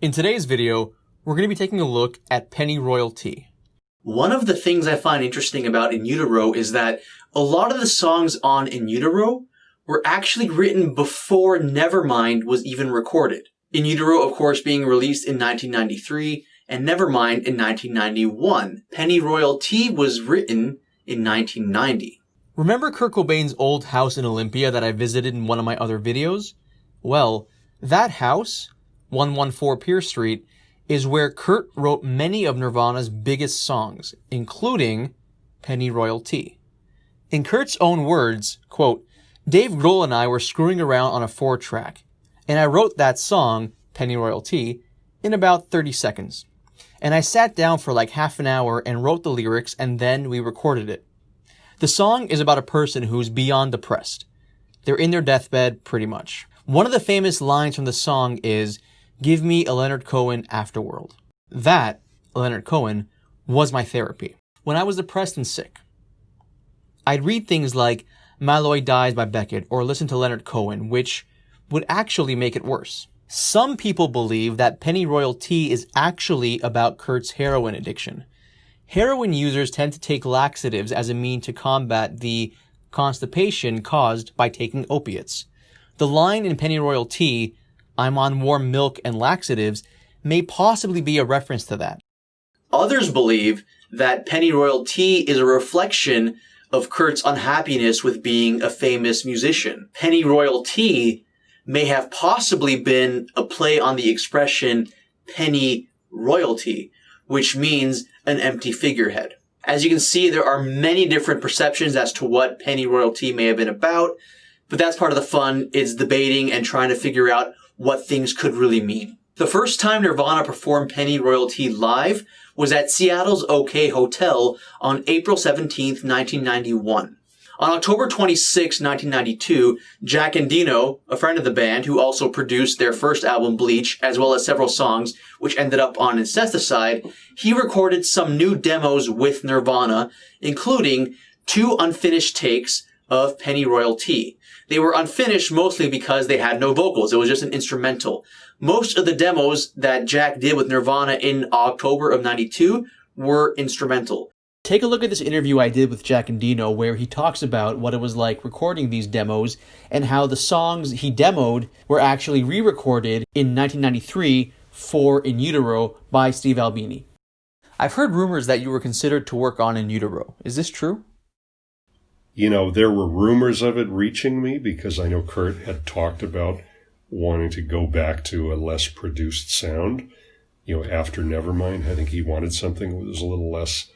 In today's video, we're going to be taking a look at Pennyroyal. One of the things I find interesting about In Utero is that a lot of the songs on In Utero were actually written before Nevermind was even recorded. In Utero, of course, being released in 1993, and Nevermind in 1991. Pennyroyal was written in 1990. Remember Kurt Cobain's old house in Olympia that I visited in one of my other videos? Well, that house, 114 Pierce Street, is where Kurt wrote many of Nirvana's biggest songs, including Pennyroyal. In Kurt's own words, quote, "Dave Grohl and I were screwing around on a 4-track, and I wrote that song, Pennyroyal, in about 30 seconds. And I sat down for like half an hour and wrote the lyrics, and then we recorded it. The song is about a person who's beyond depressed. They're in their deathbed, pretty much. One of the famous lines from the song is, 'Give me a Leonard Cohen afterworld.' That, Leonard Cohen, was my therapy. When I was depressed and sick, I'd read things like Malloy Dies by Beckett or listen to Leonard Cohen, which would actually make it worse. Some people believe that Pennyroyal is actually about Kurt's heroin addiction. Heroin users tend to take laxatives as a mean to combat the constipation caused by taking opiates. The line in Pennyroyal, 'I'm on warm milk and laxatives,' may possibly be a reference to that. Others believe that Pennyroyal is a reflection of Kurt's unhappiness with being a famous musician. Pennyroyal may have possibly been a play on the expression penny royalty, which means an empty figurehead. As you can see, there are many different perceptions as to what Pennyroyal may have been about, but that's part of the fun. It's debating and trying to figure out what things could really mean. The first time Nirvana performed Pennyroyal live was at Seattle's OK Hotel on April 17th, 1991. On October 26, 1992, Jack Endino, a friend of the band who also produced their first album Bleach, as well as several songs which ended up on Incesticide, he recorded some new demos with Nirvana, including 2 unfinished takes of Pennyroyal. They were unfinished mostly because they had no vocals. It was just an instrumental. Most of the demos that Jack did with Nirvana in October of 92 were instrumental. Take a look at this interview I did with Jack Endino where he talks about what it was like recording these demos and how the songs he demoed were actually re-recorded in 1993 for In Utero by Steve Albini. I've heard rumors that you were considered to work on In Utero. Is this true? You know, there were rumors of it reaching me because I know Kurt had talked about wanting to go back to a less produced sound. You know, after Nevermind, I think he wanted something that was a little less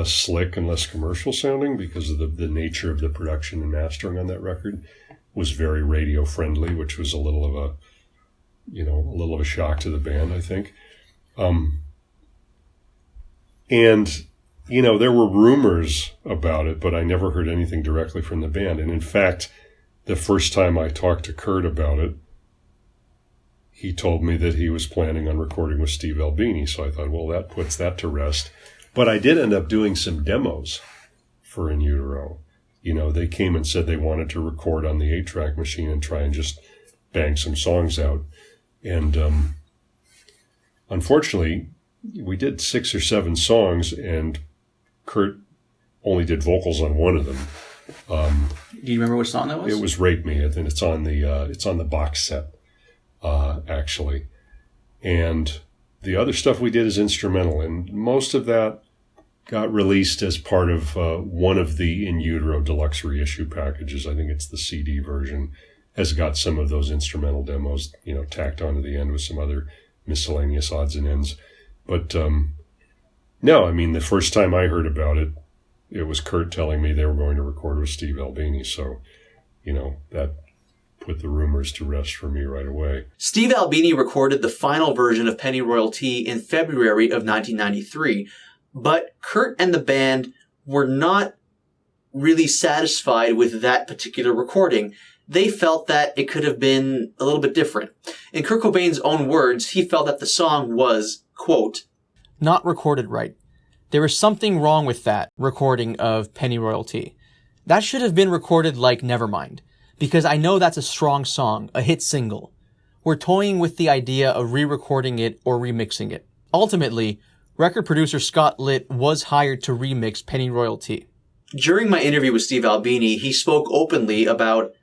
slick and less commercial sounding because of the nature of the production and mastering on that record was very radio friendly, which was a little of a shock to the band, I think. And, you know, there were rumors about it, but I never heard anything directly from the band. And in fact, the first time I talked to Kurt about it, he told me that he was planning on recording with Steve Albini. So I thought, well, that puts that to rest. But I did end up doing some demos for In Utero. You know, they came and said they wanted to record on the 8-track machine and try and just bang some songs out. And unfortunately, we did 6 or 7 songs, and Kurt only did vocals on one of them. Do you remember which song that was? It was "Rape Me." I think it's on the box set, actually. And the other stuff we did is instrumental, and most of that got released as part of one of the In Utero deluxe reissue packages. I think it's the CD version, has got some of those instrumental demos, you know, tacked onto the end with some other miscellaneous odds and ends. But no, I mean, the first time I heard about it, it was Kurt telling me they were going to record with Steve Albini. So, you know, that put the rumors to rest for me right away. Steve Albini recorded the final version of Pennyroyal in February of 1993, but Kurt and the band were not really satisfied with that particular recording. They felt that it could have been a little bit different. In Kurt Cobain's own words, he felt that the song was, quote, "not recorded right. There is something wrong with that recording of Pennyroyal. That should have been recorded like Nevermind, because I know that's a strong song, a hit single. were toying with the idea of re-recording it or remixing it. Ultimately, record producer Scott Litt was hired to remix Pennyroyal Tea. During my interview with Steve Albini, he spoke openly about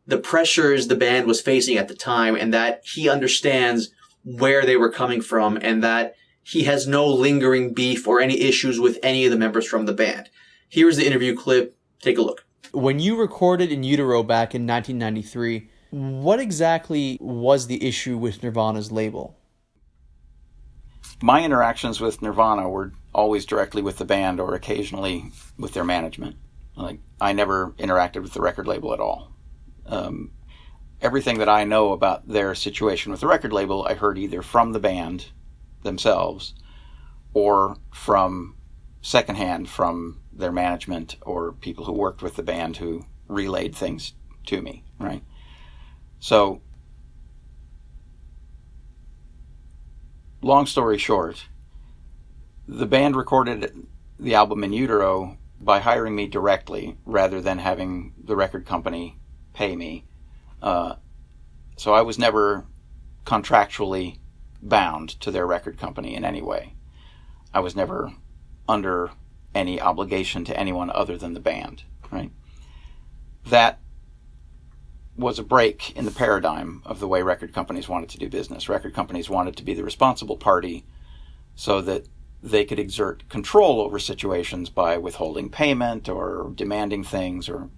the pressures the band was facing at the time and that he understands where they were coming from and that he has no lingering beef or any issues with any of the members from the band. Here's the interview clip. Take a look. When you recorded in Utero back in 1993, what exactly was the issue with Nirvana's label? My interactions with Nirvana were always directly with the band or occasionally with their management. Like, I never interacted with the record label at all. Everything that I know about their situation with the record label, I heard either from the band themselves or from secondhand from their management or people who worked with the band who relayed things to me, right? So, long story short, the band recorded the album in Utero by hiring me directly rather than having the record company pay me. So I was never contractually bound to their record company in any way. I was never under any obligation to anyone other than the band, right? That was a break in the paradigm of the way record companies wanted to do business. Record companies wanted to be the responsible party so that they could exert control over situations by withholding payment or demanding things or,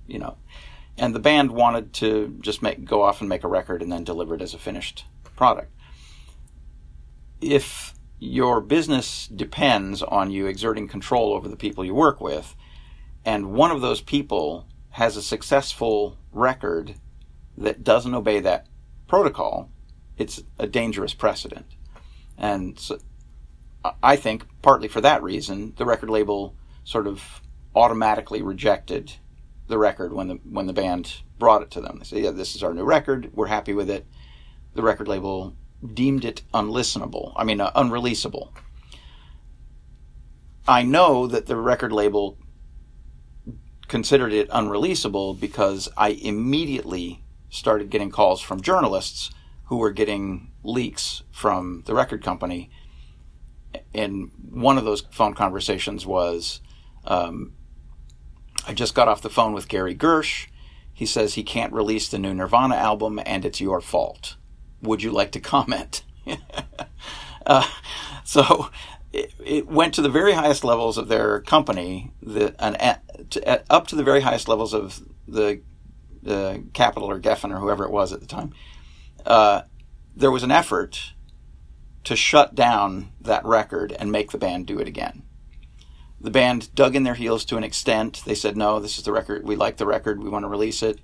and the band wanted to just go off and make a record and then deliver it as a finished product. If your business depends on you exerting control over the people you work with, and one of those people has a successful record that doesn't obey that protocol, it's a dangerous precedent. And so I think partly for that reason, the record label sort of automatically rejected the record when the band brought it to them. They said, yeah, this is our new record. We're happy with it. The record label deemed it unreleasable. I know that the record label considered it unreleasable because I immediately started getting calls from journalists who were getting leaks from the record company. And one of those phone conversations was, I just got off the phone with Gary Gersh. He says he can't release the new Nirvana album and it's your fault. Would you like to comment? So it went to the very highest levels of their company, up to the very highest levels of the Capitol or Geffen or whoever it was at the time. There was an effort to shut down that record and make the band do it again. The band dug in their heels to an extent. They said, no, this is the record. We like the record. We want to release it.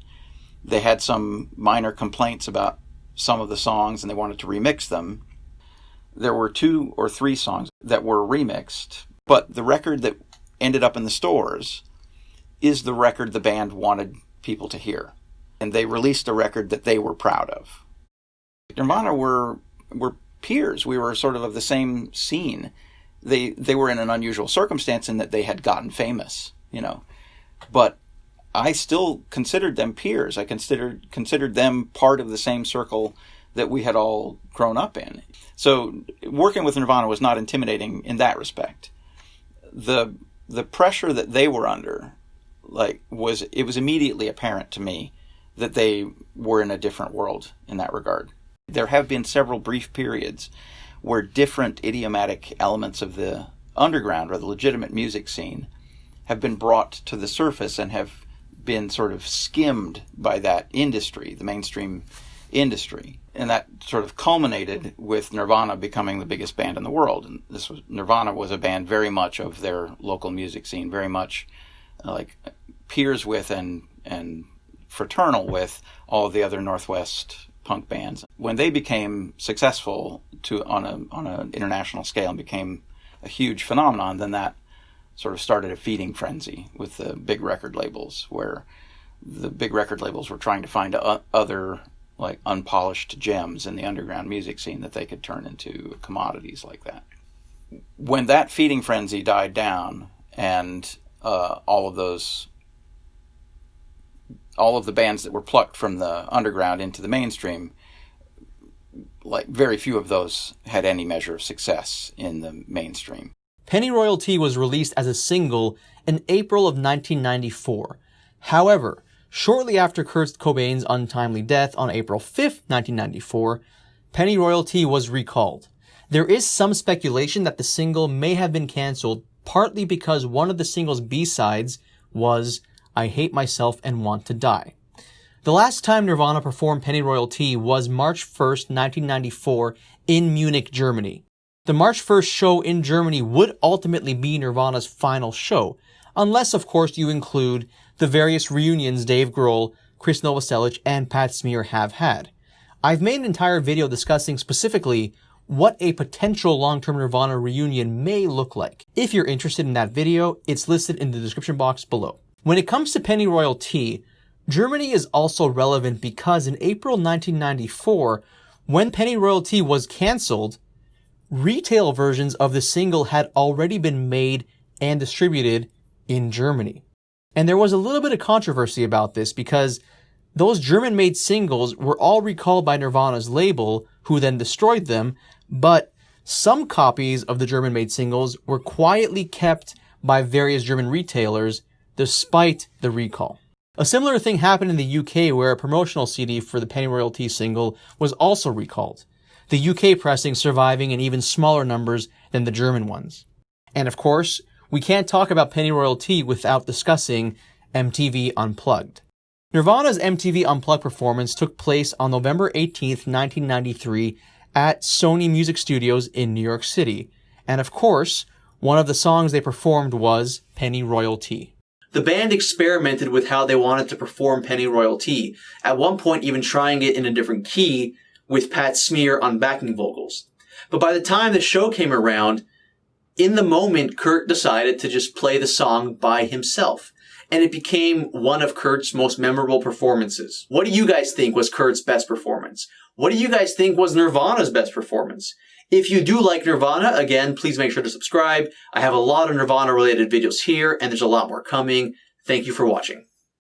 They had some minor complaints about some of the songs and they wanted to remix them. There were 2 or 3 songs that were remixed, but the record that ended up in the stores is the record the band wanted people to hear. And they released a record that they were proud of. Nirvana were peers. We were sort of the same scene. They were in an unusual circumstance in that they had gotten famous, but I still considered them peers. I considered them part of the same circle that we had all grown up in. So working with Nirvana was not intimidating in that respect. The pressure that they were under, was immediately apparent to me that they were in a different world in that regard. There have been several brief periods where different idiomatic elements of the underground or the legitimate music scene have been brought to the surface and have been sort of skimmed by that industry, the mainstream industry. And that sort of culminated with Nirvana becoming the biggest band in the world. And Nirvana was a band very much of their local music scene, very much like peers with and fraternal with all of the other Northwest punk bands. When they became successful on an international scale and became a huge phenomenon, then that sort of started a feeding frenzy with the big record labels, where the big record labels were trying to find other unpolished gems in the underground music scene that they could turn into commodities like that. When that feeding frenzy died down and all of the bands that were plucked from the underground into the mainstream like very few of those had any measure of success in the mainstream. Pennyroyal Tea was released as a single in April of 1994. However, shortly after Kurt Cobain's untimely death on April 5th, 1994, Pennyroyal Tea was recalled. There is some speculation that the single may have been cancelled partly because one of the single's B-sides was I Hate Myself and Want to Die. The last time Nirvana performed Pennyroyal Tea was March 1st, 1994 in Munich, Germany. The March 1st show in Germany would ultimately be Nirvana's final show, unless of course you include the various reunions Dave Grohl, Chris Novoselic, and Pat Smear have had. I've made an entire video discussing specifically what a potential long-term Nirvana reunion may look like. If you're interested in that video, it's listed in the description box below. When it comes to Pennyroyal Tea, Germany is also relevant because in April 1994, when Pennyroyal Tea was cancelled, retail versions of the single had already been made and distributed in Germany. And there was a little bit of controversy about this because those German-made singles were all recalled by Nirvana's label, who then destroyed them, but some copies of the German-made singles were quietly kept by various German retailers despite the recall. A similar thing happened in the UK where a promotional CD for the Pennyroyal Tea single was also recalled, the UK pressing surviving in even smaller numbers than the German ones. And of course, we can't talk about Pennyroyal Tea without discussing MTV Unplugged. Nirvana's MTV Unplugged performance took place on November 18th, 1993 at Sony Music Studios in New York City. And of course, one of the songs they performed was Pennyroyal Tea. The band experimented with how they wanted to perform Pennyroyal Tea, at one point even trying it in a different key with Pat Smear on backing vocals. But by the time the show came around, in the moment, Kurt decided to just play the song by himself. And it became one of Kurt's most memorable performances. What do you guys think was Kurt's best performance? What do you guys think was Nirvana's best performance? If you do like Nirvana, again, please make sure to subscribe. I have a lot of Nirvana-related videos here, and there's a lot more coming. Thank you for watching.